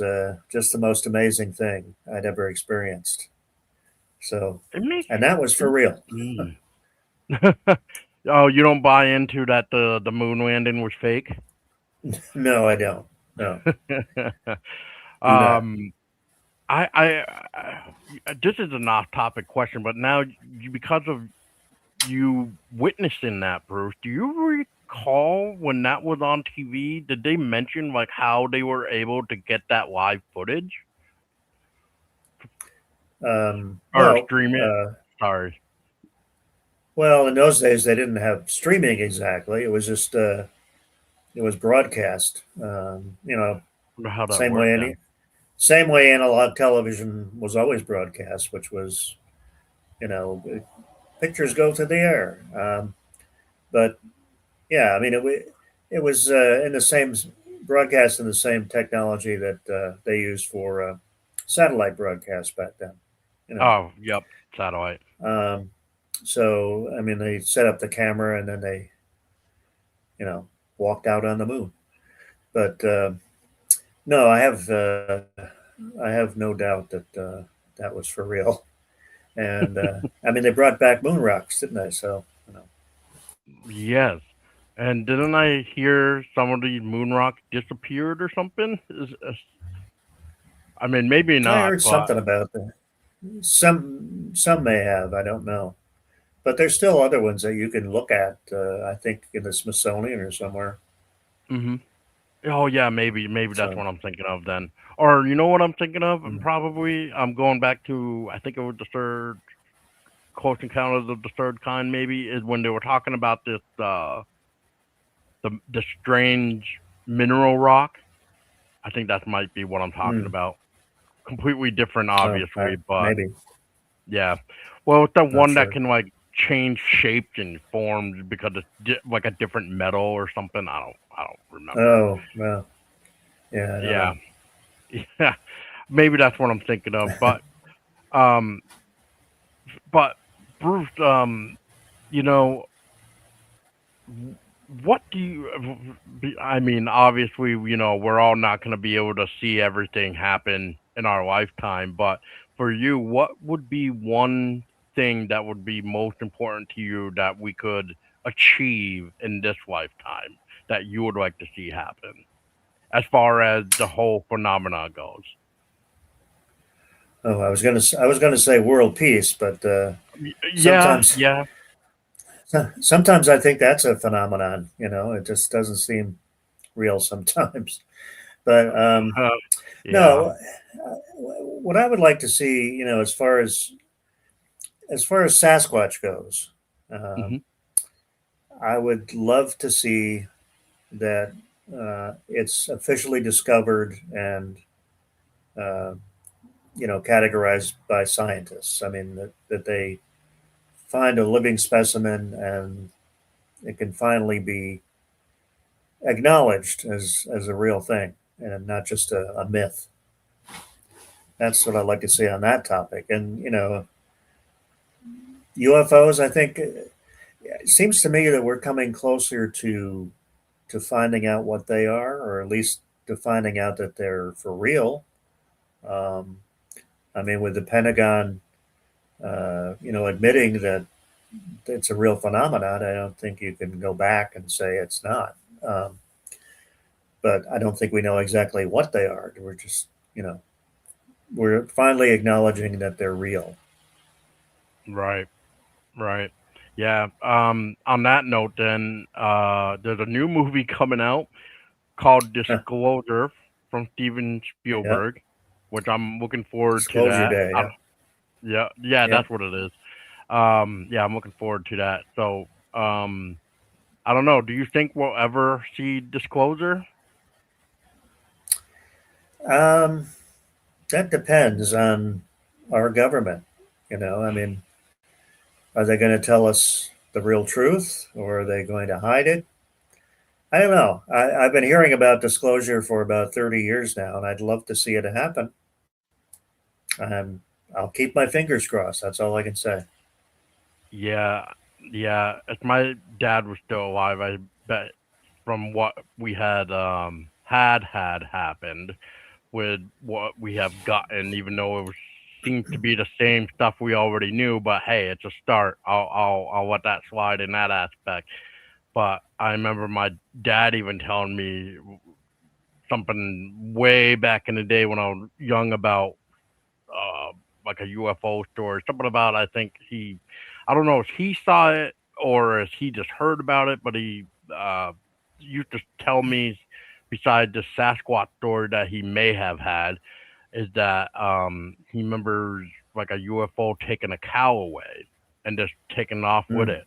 just the most amazing thing I'd ever experienced. So, It makes and that was for real. mm. Oh, you don't buy into that the moon landing was fake? No, I don't. No, do not. um, this is an off-topic question, but now because of you witnessing that, Bruce, do you recall when that was on TV? Did they mention like how they were able to get that live footage Um, or well, stream it? uh, Sorry, well, in those days they didn't have streaming exactly. It was just it was broadcast. how that Same worked way then. same way analog television was always broadcast, which was you know pictures go to the air. But yeah, I mean it was in the same broadcast in the same technology that they used for satellite broadcast back then. You know, Oh, yep, satellite. um, so I mean they set up the camera and then they you know walked out on the moon. But no, I have no doubt that that was for real. And I mean they brought back moon rocks, didn't they? So Yes. And didn't I hear some of these moon rocks disappeared or something? I mean, maybe I not, heard but something about that. Some may have, I don't know. But there's still other ones that you can look at. I think in the Smithsonian or somewhere. hmm oh yeah, maybe that's So what I'm thinking of then. Or you know what I'm thinking of? mm, Probably I'm going back to I think it was the third Close Encounters of the Third Kind. Maybe is when they were talking about this the strange mineral rock. I think that might be what I'm talking mm, about. Completely different, oh, obviously, but maybe yeah. Well, it's the not one that sure. can like change shapes and forms because it's like a different metal or something. I don't remember. Oh well, yeah, I don't Yeah, know. yeah. Maybe that's what I'm thinking of. Um, but Bruce, you know, what do you? I mean, obviously, we're all not going to be able to see everything happen in our lifetime. But for you, what would be one thing that would be most important to you that we could achieve in this lifetime that you would like to see happen, as far as the whole phenomena goes? Oh, I was gonna say world peace, but Yeah, sometimes yeah, sometimes I think that's a phenomenon. It just doesn't seem real sometimes. But uh, yeah. no, what I would like to see, as far as Sasquatch goes, hmm um, I would love to see that it's officially discovered and uh, categorized by scientists. I mean that they find a living specimen and it can finally be acknowledged as a real thing and not just a myth. That's what I'd like to see on that topic. And UFOs, I think it seems to me that we're coming closer to finding out what they are, or at least to finding out that they're for real. Um, I mean, with the Pentagon, admitting that it's a real phenomenon, I don't think you can go back and say it's not. Um, but I don't think we know exactly what they are. We're just, you know, we're finally acknowledging that they're real. Right. Right. Yeah. On that note, then, there's a new movie coming out called Disclosure from Steven Yeah, Spielberg, which I'm looking forward to Disclosure that. Day. Yeah, Yeah, yeah, yeah. that's what it is. Yeah, I'm looking forward to that. So, I don't know. Do you think we'll ever see Disclosure? Um, that depends on our government. You know, I mean, are they going to tell us the real truth, or are they going to hide it? I don't know. I've been hearing about disclosure for about 30 years now, and I'd love to see it happen. Um, I'll keep my fingers crossed. That's all I can say. Yeah, yeah. If my dad was still alive, I bet from what we had happened with what we have gotten, even though it was seems to be the same stuff we already knew. But hey, it's a start. I'll let that slide in that aspect. But I remember my dad even telling me something way back in the day when I was young about uh like a UFO story. Something about I don't know if he saw it or if he just heard about it, but he uh used to tell me besides the Sasquatch story that he may have had is that he remembers like a UFO taking a cow away and just taking off with Mm, it.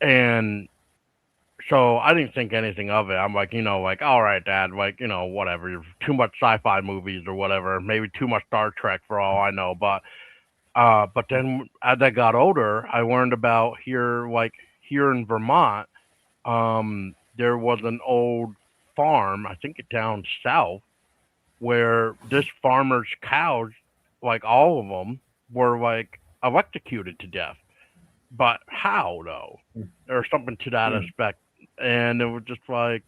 And so I didn't think anything of it. I'm like, like, all right, Dad, like, whatever. Too much sci-fi movies or whatever. Maybe too much Star Trek for all I know. But then as I got older, I learned about here in Vermont. There was an old farm, I think down south, where this farmer's cows, like all of them, were like electrocuted to death. But how though, mm, or something to that mm, aspect? And it was just like,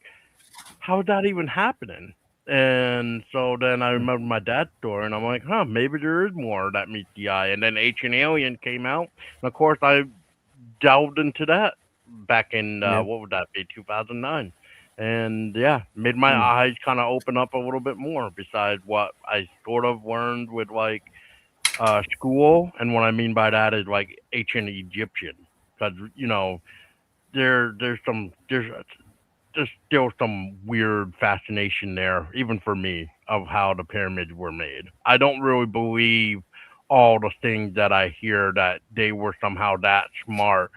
how is that even happening? And so then I mm. remember my dad's story, and I'm like, huh, maybe there is more that meets the eye. And then Ancient Alien came out, and of course I delved into that back in Yeah. what would that be, 2009, and yeah, made my Mm, eyes kind of open up a little bit more. Besides what I sort of learned with like school, and what I mean by that is like ancient Egyptian, because there's still some weird fascination there, even for me, of how the pyramids were made. I don't really believe all the things that I hear that they were somehow that smart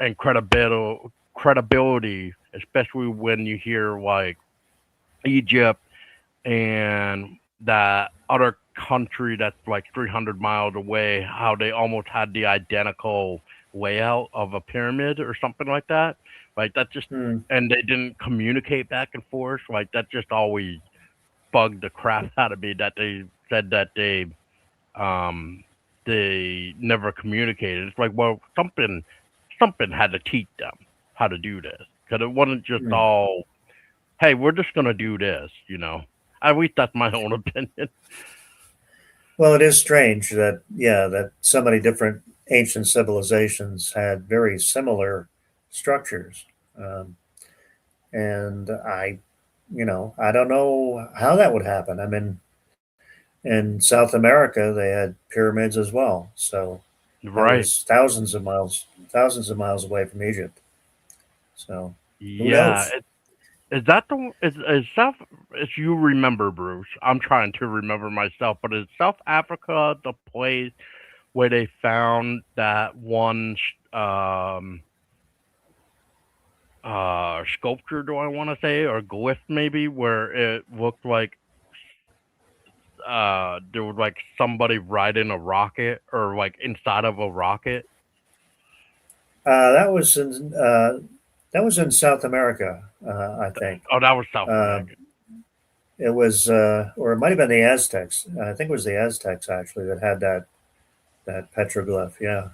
and credibility, especially when you hear like Egypt and that other country that's like 300 miles away, how they almost had the identical layout of a pyramid or something like that. Like that just, mm. and they didn't communicate back and forth. Like that just always bugged the crap out of me that they said that um, they never communicated. It's like, well, something had to teach them how to do this because it wasn't just Mm. all, hey, we're just gonna do this. At least that's my own opinion. Well, it is strange that, yeah, that so many different ancient civilizations had very similar structures. Um, and I don't know how that would happen. I mean, in South America, they had pyramids as well. So that Right. was thousands of miles away from Egypt. So who Yeah. knows? Is that is South? If you remember, Bruce, I'm trying to remember myself, but is South Africa the place where they found that one sculpture? Do I want to say or glyph maybe where it looked like there was like somebody riding a rocket or like inside of a rocket? Uh, that was in uh, that was in South America, I think. Oh, that was South Uh, America. it was, or it might have been the Aztecs. I think it was the Aztecs actually that had that petroglyph. Yeah,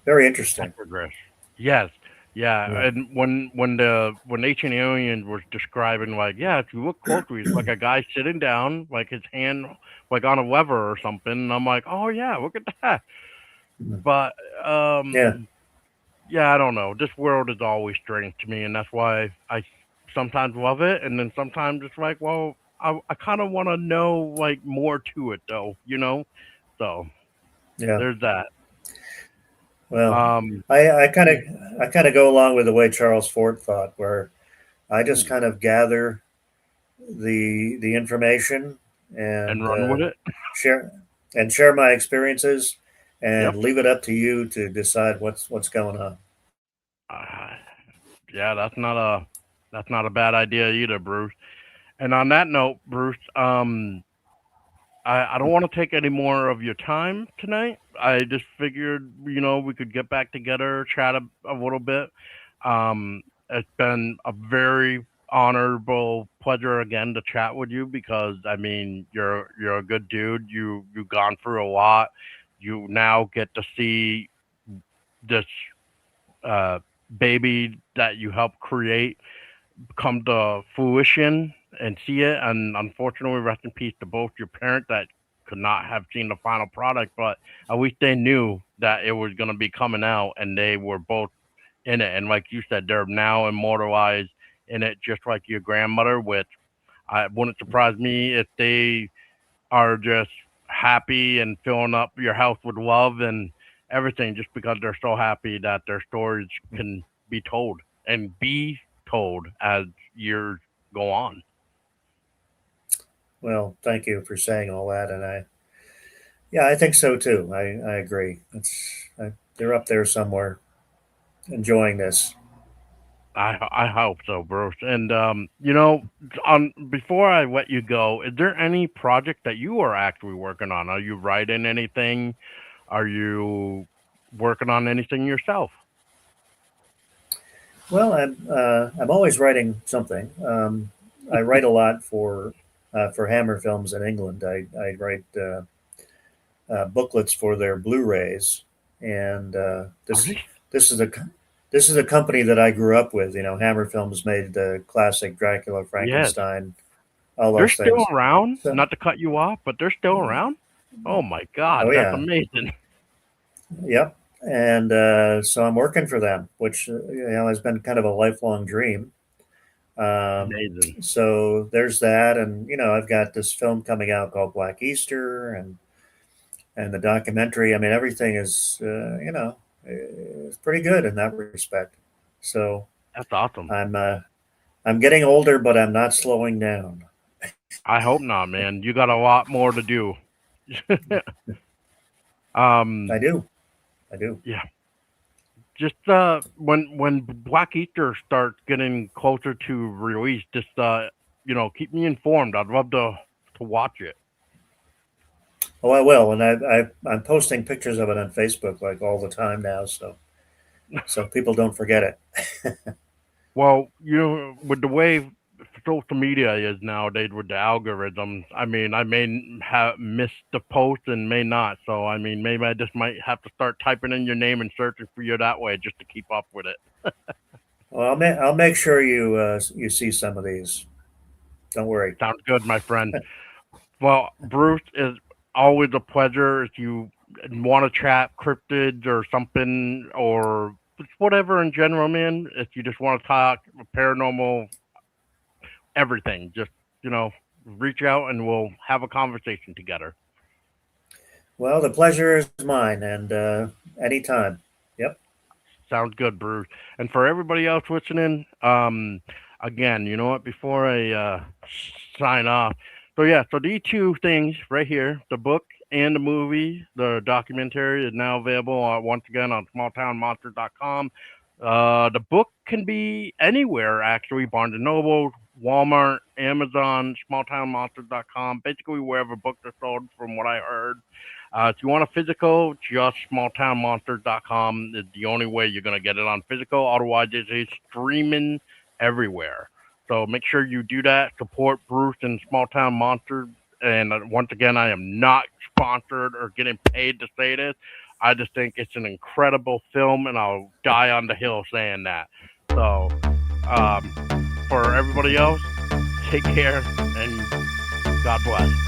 very interesting. Petroglyphs. Yes. Yeah. Yeah, and when Ancient Aliens was describing like, yeah, if you look closely, it's like a guy sitting down, like his hand like on a lever or something. And I'm like, oh yeah, look at that. But Yeah. yeah, I don't know. This world is always strange to me, and that's why I sometimes love it, and then sometimes it's like, well, I kind of want to know like more to it though, you know. So Yeah. there's that. Well, Um, I kind of go along with the way Charles Fort thought, where I just ooh, kind of gather the information and and run with it. share share my experiences, Yep. and leave it up to you to decide what's going on. Uh, yeah, that's not a bad idea either, Bruce. And on that note, Bruce, I don't want to take any more of your time tonight. I just figured, we could get back together, chat a little bit. It's been a very honorable pleasure again to chat with you because I mean you're a good dude. You've gone through a lot. You now get to see this uh, baby that you helped create come to fruition and see it. And unfortunately, rest in peace to both your parents that could not have seen the final product, but at least they knew that it was going to be coming out and they were both in it. And like you said, they're now immortalized in it, just like your grandmother, which I wouldn't surprise me if they are just happy and filling up your house with love and everything just because they're so happy that their stories can be told and be told as years go on. Well, thank you for saying all that, and yeah, I think so too. I agree. They're up there somewhere enjoying this. I hope so, Bruce. And on before I let you go, is there any project that you are actually working on? Are you writing anything? Are you working on anything yourself? Well, I'm always writing something. I write a lot for Hammer Films in England. I write booklets for their Blu-rays, and Are this they this is a this is a company that I grew up with. You know, Hammer Films made the classic Dracula, Yes. Frankenstein, all They're those still things. around. So, Not to cut you off, but they're still around. Oh my God, oh that's yeah, amazing. yep. And so I'm working for them, which has been kind of a lifelong dream. Um, Amazing. so there's that, and I've got this film coming out called Black Easter, and the documentary. I mean, everything is pretty good in that respect. So That's awesome. I'm getting older, but I'm not slowing down. I hope not, man. You got a lot more to do. um, I do, I do. yeah. Just when Black Easter starts getting closer to release, just keep me informed. I'd love to watch it. Oh, I will, and I'm posting pictures of it on Facebook like all the time now, so people don't forget it. Well, with the way social media is nowadays with the algorithms, I mean, I may have missed the post and may not. So, I mean, maybe I just might have to start typing in your name and searching for you that way just to keep up with it. Well, I'll make sure you see some of these. Don't worry. Sounds good, my friend. Well, Bruce, is always a pleasure. If you want to chat cryptids or something or just whatever in general, man, if you just want to talk paranormal, everything, just, you know, reach out and we'll have a conversation together. Well, the pleasure is mine, and anytime. Yep. Sounds good, Bruce. And for everybody else listening, again, you know what? Before I sign off, so yeah, so these two things right here, the book and the movie, the documentary is now available once again on smalltownmonsters.com. The book can be anywhere actually, Barnes and Noble, Walmart, Amazon, smalltownmonsters.com, basically wherever books are sold, from what I heard. If you want a physical, just smalltownmonsters.com is the only way you're going to get it on physical. Otherwise, it is streaming everywhere. So make sure you do that. Support Bruce and Small Town Monsters. And once again, I am not sponsored or getting paid to say this. I just think it's an incredible film, and I'll die on the hill saying that. So, um, for everybody else, take care and God bless.